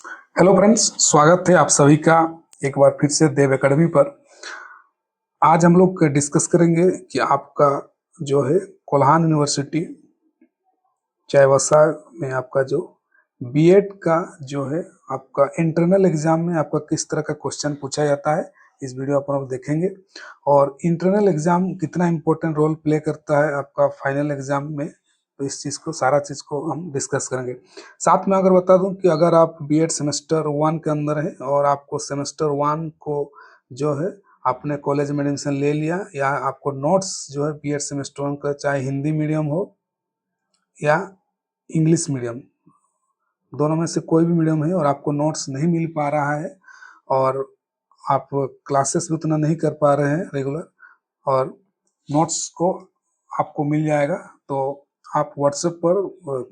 Hello friends, स्वागत है आप सभी का एक बार फिर से देव एकेडमी पर। आज हम लोग डिस्कस करेंगे कि आपका जो है कोल्हान यूनिवर्सिटी चाईबासा में आपका जो बीएड का जो है आपका इंटरनल एग्जाम में आपका किस तरह का क्वेश्चन पूछा जाता है, इस वीडियो पर हम देखेंगे। और इंटरनल एग्जाम कितना इम्पोर्टेंट रोल प्ले करता है आपका फाइनल एग्जाम में, तो इस चीज़ को सारा चीज़ को हम डिस्कस करेंगे। साथ में अगर बता दूं कि अगर आप बीएड सेमेस्टर 1 के अंदर हैं और आपको सेमेस्टर 1 को जो है आपने कॉलेज में एडमिशन ले लिया, या आपको नोट्स जो है बीएड सेमेस्टर 1 का, चाहे हिंदी मीडियम हो या इंग्लिश मीडियम, दोनों में से कोई भी मीडियम है, और आपको नोट्स नहीं मिल पा रहा है और आप क्लासेस भी उतना नहीं कर पा रहे हैं रेगुलर, और नोट्स को आपको मिल जाएगा, तो आप व्हाट्सएप पर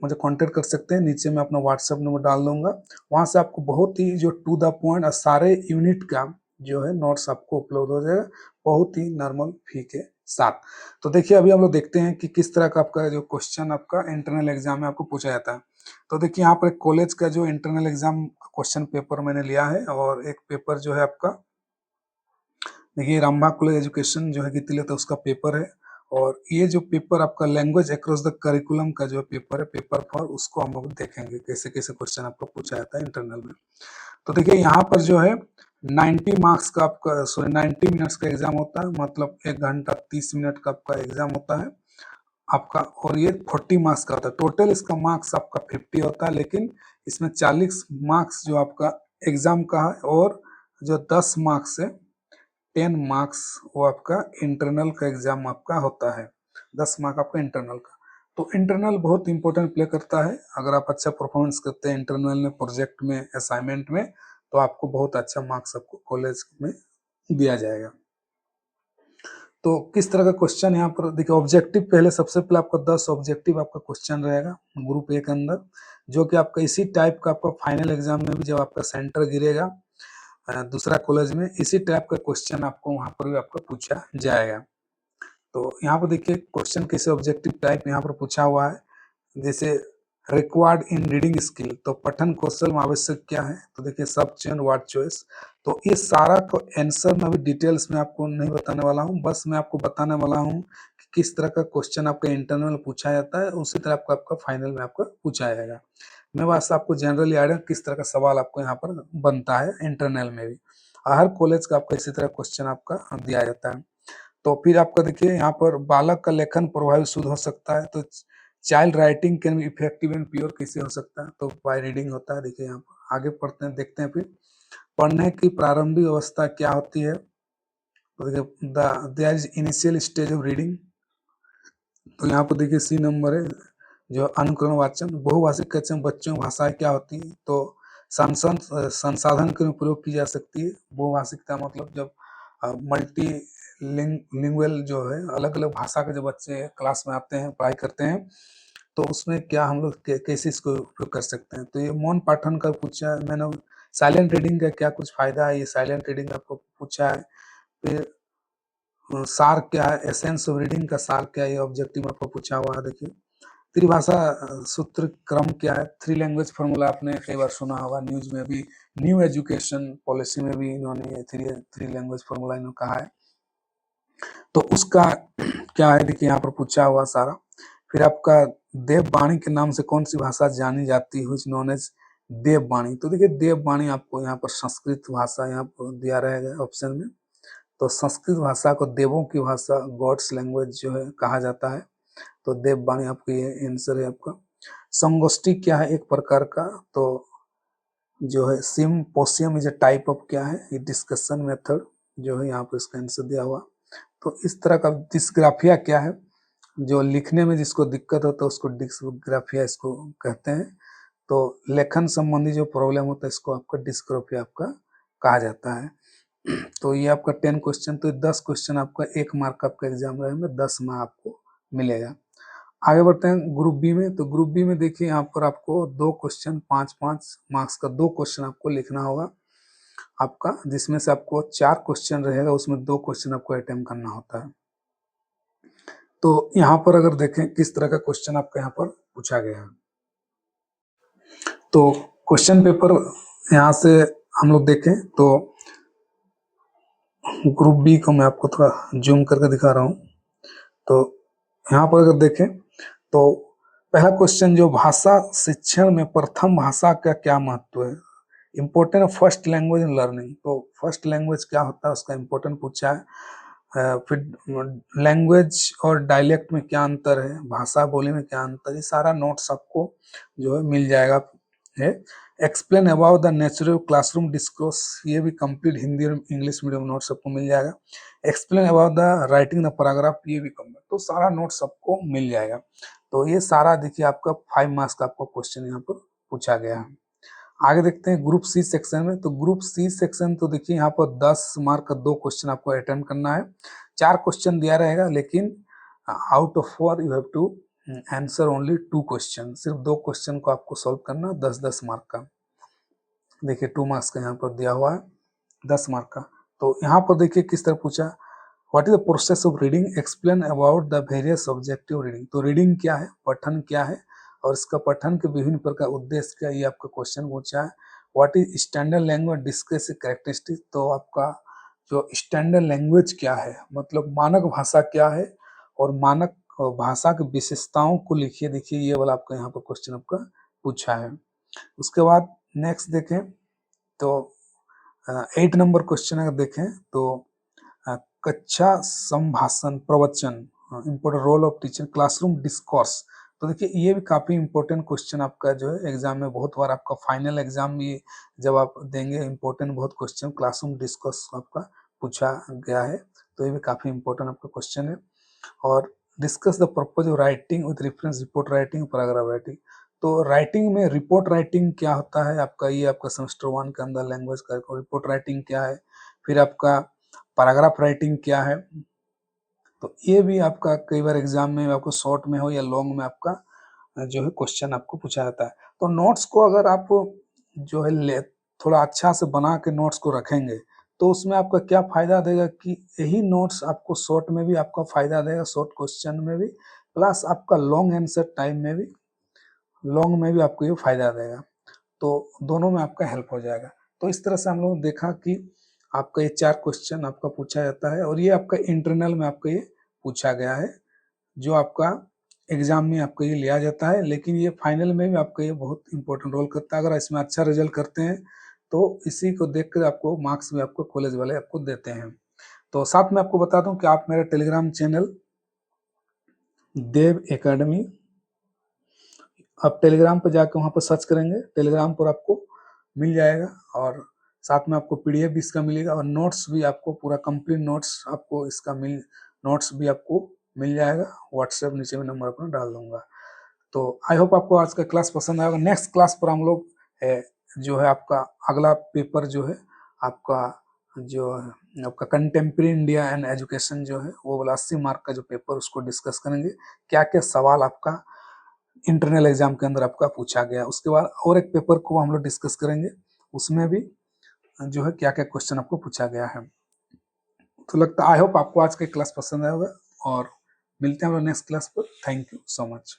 मुझे कांटेक्ट कर सकते हैं। नीचे मैं अपना व्हाट्सएप नंबर डाल दूंगा, वहां से आपको बहुत ही जो टू द पॉइंट सारे यूनिट का जो है नोट्स आपको उपलब्ध हो जाएगा, बहुत ही नॉर्मल फी के साथ। तो देखिए, अभी हम लोग देखते हैं कि किस तरह का आपका जो क्वेश्चन आपका इंटरनल एग्जाम में आपको पूछा जाता है। तो देखिए, यहाँ पर कॉलेज का जो इंटरनल एग्जाम क्वेश्चन पेपर मैंने लिया है, और एक पेपर जो है आपका, देखिए रामबा कॉलेज एजुकेशन जो है कितने तो उसका पेपर है। और ये जो पेपर आपका लैंग्वेज अक्रॉस द करिकुलम का जो पेपर है, पेपर फॉर, उसको हम लोग देखेंगे कैसे कैसे क्वेश्चन आपको पूछा जाता है इंटरनल में। तो देखिए, यहाँ पर जो है 90 मार्क्स का आपका, सॉरी 90 मिनट्स का एग्जाम होता है, मतलब 1 घंटा 30 मिनट का आपका एग्जाम होता है आपका। और ये 40 मार्क्स का होता है, टोटल इसका मार्क्स आपका 50 होता है, लेकिन इसमें 40 मार्क्स जो आपका एग्जाम का है, और जो 10 मार्क्स है, 10 मार्क्स वो आपका इंटरनल का एग्जाम आपका होता है। 10 मार्क आपका इंटरनल का। तो इंटरनल बहुत इंपॉर्टेंट प्ले करता है। अगर आप अच्छा परफॉर्मेंस करते हैं इंटरनल में, प्रोजेक्ट में, असाइनमेंट में, तो आपको बहुत अच्छा मार्क्स आपको कॉलेज में दिया जाएगा। तो किस तरह का क्वेश्चन यहाँ पर देखिए, ऑब्जेक्टिव पहले, सबसे पहले आपका 10 ऑब्जेक्टिव आपका क्वेश्चन रहेगा ग्रुप ए के अंदर, जो कि आपका इसी टाइप का आपका फाइनल एग्जाम में भी जब आपका सेंटर गिरेगा दूसरा कॉलेज में, इसी टाइप का क्वेश्चन आपको वहां पर भी आपका पूछा जाएगा। तो यहाँ पर देखिए क्वेश्चन कैसे ऑब्जेक्टिव टाइप यहाँ पर पूछा हुआ है। जैसे रिक्वायर्ड इन रीडिंग स्किल, तो पठन कौशल में आवश्यक क्या है, तो देखिए सब चयन वर्ड चॉइस। तो ये सारा को आंसर में अभी डिटेल्स में आपको नहीं बताने वाला हूँ, बस मैं आपको बताने वाला हूँ कि किस तरह का क्वेश्चन आपका इंटरनल पूछा जाता है, उसी तरह आपका फाइनल में आपका पूछा जाएगा। मैं बस आपको जनरली आइडिया किस तरह का सवाल आपको यहाँ पर बनता है इंटरनल में भी। हर कॉलेज का आपका इसी तरह क्वेश्चन आपका दिया जाता है। तो फिर आपका देखिए यहाँ पर बालक का लेखन प्रभावी शुद्ध हो सकता है, तो child writing can be effective and pure कैसे हो सकता है, तो बाय रीडिंग होता है। देखिए यहाँ पर आगे पढ़ते हैं, देखते हैं फिर पढ़ने की प्रारंभिक अवस्था क्या होती है। तो देखिए there is initial stage of reading, तो यहाँ पर देखिए सी नंबर है जो अनुकरण वाचन। बहुभाषिक कक्षण बच्चों भाषाएं क्या होती है, तो संसाधन के प्रयोग की जा सकती है। बहुभाषिकता मतलब जब मल्टी लिंगुअल जो है, अलग अलग भाषा के जो बच्चे क्लास में आते हैं, पढ़ाई करते हैं, तो उसमें क्या हम लोग कैसे इसको उपयोग कर सकते हैं। तो ये मौन पाठन का पूछा है मैंने। साइलेंट रीडिंग का क्या कुछ फायदा है, ये साइलेंट रीडिंग आपको पूछा है। फिर सार क्या है, एसेंस ऑफ रीडिंग का सार क्या है, ये ऑब्जेक्टिव आपको पूछा हुआ है। देखिए त्रिभाषा सूत्र क्रम क्या है, थ्री लैंग्वेज फॉर्मूला आपने कई बार सुना होगा, न्यूज में भी, न्यू एजुकेशन पॉलिसी में भी इन्होंने थ्री लैंग्वेज फॉर्मूला इन्होंने कहा है, तो उसका क्या है देखिए यहाँ पर पूछा हुआ सारा। फिर आपका देववाणी के नाम से कौन सी भाषा जानी जाती है, नोन एज देववाणी, तो देखिए देववाणी आपको यहाँ पर संस्कृत भाषा यहाँ पर दिया रहेगा ऑप्शन में। तो संस्कृत भाषा को देवों की भाषा, गॉड्स लैंग्वेज जो है कहा जाता है, तो देववाणी आपका ये आंसर है आपका। संगोष्ठी क्या है, एक प्रकार का, तो जो है सिम्पोसियम इज ए टाइप ऑफ क्या है, ये डिस्कशन मेथड जो है, यहाँ पर इसका आंसर दिया हुआ। तो इस तरह का डिस्ग्राफिया क्या है, जो लिखने में जिसको दिक्कत होता है उसको डिस्ग्राफिया इसको कहते हैं। तो लेखन संबंधी जो प्रॉब्लम होता है इसको आपका डिस्ग्राफिया आपका कहा जाता है। तो ये आपका 10 क्वेश्चन, तो 10 क्वेश्चन आपका 1 मार्क आपका एग्जाम रहेगा, 10 मार्क आपको मिलेगा। आगे बढ़ते हैं ग्रुप बी में। तो ग्रुप बी में देखिए यहाँ पर आपको 2 क्वेश्चन 5-5 मार्क्स का 2 क्वेश्चन आपको लिखना होगा आपका, जिसमें से आपको 4 क्वेश्चन रहेगा, उसमें 2 क्वेश्चन आपको अटेम्प्ट करना होता है। तो यहाँ पर अगर देखें किस तरह का क्वेश्चन आपका यहाँ पर पूछा गया है, तो क्वेश्चन पेपर यहाँ से हम लोग देखें तो ग्रुप बी को मैं आपको थोड़ा जूम करके दिखा रहा हूँ। तो यहाँ पर अगर देखें तो पहला क्वेश्चन जो भाषा शिक्षण में प्रथम भाषा का क्या महत्व है, important first language in learning. तो फर्स्ट लैंग्वेज क्या होता है उसका इम्पोर्टेंट पूछा है। फिर लैंग्वेज और डायलेक्ट में क्या अंतर है, भाषा बोली में क्या अंतर है, ये सारा नोट्स आपको जो है मिल जाएगा है। Explain about the natural classroom discourse, ये भी कंप्लीट हिंदी और इंग्लिश मीडियम नोट्स आपको मिल जाएगा। Explain about the writing the paragraph, ये भी कंप्लीट, तो सारा नोट्स आपको मिल जाएगा। तो ये सारा देखिए आपका 5 मार्क्स का आपको क्वेश्चन यहाँ पर पूछा गया है। आगे देखते हैं ग्रुप सी सेक्शन में। तो ग्रुप सी सेक्शन तो देखिए यहाँ पर 10 मार्क का 2 क्वेश्चन आपको अटेम्प्ट करना है। 4 क्वेश्चन दिया रहेगा, लेकिन out of 4 you have to answer only 2 question, सिर्फ 2 क्वेश्चन को आपको सॉल्व करना, 10-10 मार्क का। देखिए 2 मार्क्स का यहाँ पर दिया हुआ है, 10 मार्क का। तो यहाँ पर देखिए किस तरह पूछा, what is the process of reading, explain about the various objective reading. तो रीडिंग क्या है, पठन क्या है, और इसका पठन के विभिन्न प्रकार उद्देश्य क्या, ये आपका क्वेश्चन पूछा है। What is standard language discuss characteristic, तो आपका जो स्टैंडर्ड लैंग्वेज क्या है, मतलब मानक भाषा क्या है, और मानक भाषा की विशेषताओं को लिखिए। देखिए ये वाला आपका यहाँ पर क्वेश्चन आपका पूछा है। उसके बाद नेक्स्ट देखें तो 8 नंबर क्वेश्चन अगर देखें तो कक्षा संभाषण प्रवचन, important role of teacher classroom discourse. तो देखिए ये भी काफी इंपॉर्टेंट क्वेश्चन आपका जो है एग्जाम में बहुत बार आपका फाइनल एग्जाम भी जब आप देंगे, इंपॉर्टेंट बहुत क्वेश्चन क्लासरूम डिस्कोर्स आपका पूछा गया है। तो ये भी काफी इंपॉर्टेंट आपका क्वेश्चन है। और discuss the purpose of writing with reference report writing paragraph writing. तो राइटिंग में रिपोर्ट राइटिंग क्या होता है आपका, ये आपका सेमेस्टर 1 के अंदर लैंग्वेज का रिपोर्ट राइटिंग क्या है, फिर आपका पैराग्राफ राइटिंग क्या है। तो ये भी आपका कई बार एग्जाम में आपको शॉर्ट में हो या लॉन्ग में आपका जो है क्वेश्चन आपको पूछा जाता है। तो नोट्स को अगर आप जो है थोड़ा अच्छा से बना के नोट्स को रखेंगे तो उसमें आपका क्या फायदा देगा कि यही नोट्स आपको शॉर्ट में भी आपका फायदा देगा, शॉर्ट क्वेश्चन में भी, प्लस आपका लॉन्ग आंसर टाइम में भी, लॉन्ग में भी आपको ये फायदा देगा। तो दोनों में आपका हेल्प हो जाएगा। तो इस तरह से हम लोग देखा कि आपका ये 4 क्वेश्चन आपका पूछा जाता है, और ये आपका इंटरनल में आपका ये पूछा गया है, जो आपका एग्जाम में आपका ये लिया जाता है, लेकिन ये फाइनल में भी आपका ये बहुत इंपॉर्टेंट रोल करता है। अगर इसमें अच्छा रिजल्ट करते हैं तो इसी को देख कर आपको मार्क्स भी आपको कॉलेज वाले आपको देते हैं। तो साथ में आपको बता दूं कि आप मेरे टेलीग्राम चैनल देव एकेडमी, आप टेलीग्राम पर जाकर वहाँ पर सर्च करेंगे, टेलीग्राम पर आपको मिल जाएगा, और साथ में आपको पीडीएफ भी इसका मिलेगा, और नोट्स भी आपको पूरा कंप्लीट नोट्स आपको इसका नोट्स भी आपको मिल जाएगा। व्हाट्सएप नीचे में नंबर अपना डाल दूंगा। तो आई होप आपको आज का क्लास पसंद आएगा। नेक्स्ट क्लास पर हम लोग जो है आपका अगला पेपर जो है आपका जो है आपका कंटेम्प्रेरी इंडिया एंड एजुकेशन जो है वो वाला 80 मार्क का जो पेपर उसको डिस्कस करेंगे, क्या क्या सवाल आपका इंटरनल एग्जाम के अंदर आपका पूछा गया। उसके बाद और एक पेपर को हम लोग डिस्कस करेंगे, उसमें भी जो है क्या क्या क्वेश्चन आपको पूछा गया है। तो लगता आई होप आपको आज का क्लास पसंद आया होगा, और मिलते हैं हम लोग नेक्स्ट क्लास पर। Thank you so much.